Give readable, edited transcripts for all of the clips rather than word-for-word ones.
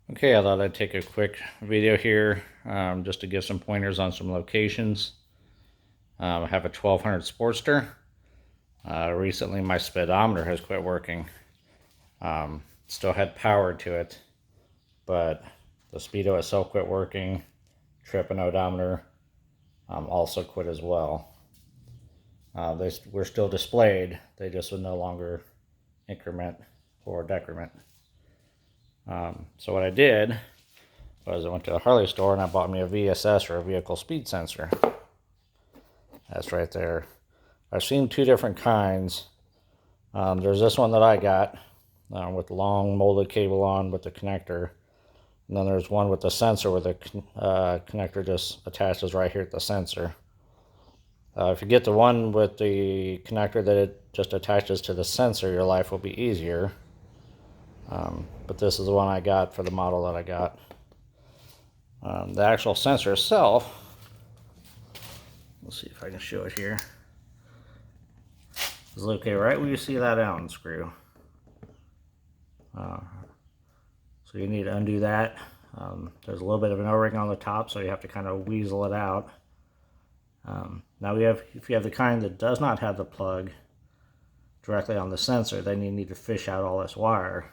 Okay, I thought I'd take a quick video here just to give some pointers on some locations. I have a 1200 Sportster. Recently my speedometer has quit working. Still had power to it, but the speedo itself quit working. Trip and odometer also quit as well. They were still displayed, they just would no longer increment or decrement. So what I did was I went to a Harley store and I bought me a VSS, or a vehicle speed sensor. That's right there. I've seen two different kinds. There's this one that I got with the long molded cable on with the connector. And then there's one with the sensor where the connector just attaches right here at the sensor. If you get the one with the connector that it just attaches to the sensor, your life will be easier. But this is the one I got for the model that I got. The actual sensor itself, let's see if I can show it here, is located right where you see that Allen screw. So you need to undo that. There's a little bit of an O-ring on the top, so you have to kind of weasel it out. Now if you have the kind that does not have the plug directly on the sensor, then you need to fish out all this wire.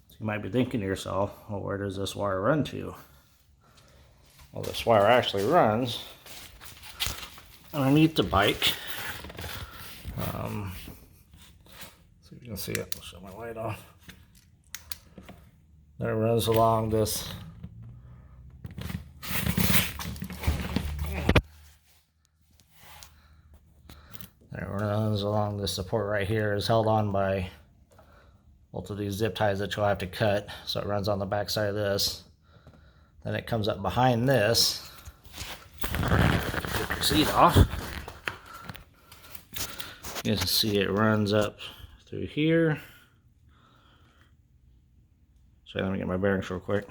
So you might be thinking to yourself, well, where does this wire run to? Well, this wire actually runs underneath the bike. See if you can see it. I'll shut my light off. There it runs along this. There it runs along this support right here. Is held on by both of these zip ties that you'll have to cut. So it runs on the back side of this. Then it comes up behind this. Get your seat off. You can see it runs up through here. So let me get my bearings real quick.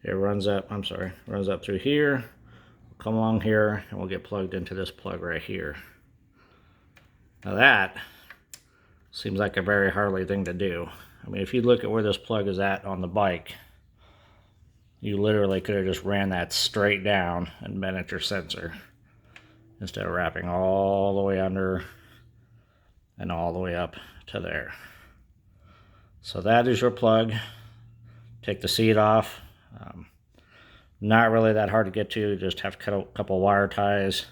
It runs up, runs up through here, come along here, and we'll get plugged into this plug right here. Now that seems like a very Harley thing to do. I mean, if you look at where this plug is at on the bike, you literally could have just ran that straight down and bent at your sensor, instead of wrapping all the way under and all the way up to there. So that is your plug. Take the seat off. Not really that hard to get to. Just have to cut a couple wire ties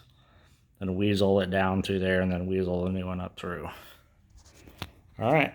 and weasel it down through there, and then weasel the new one up through. All right.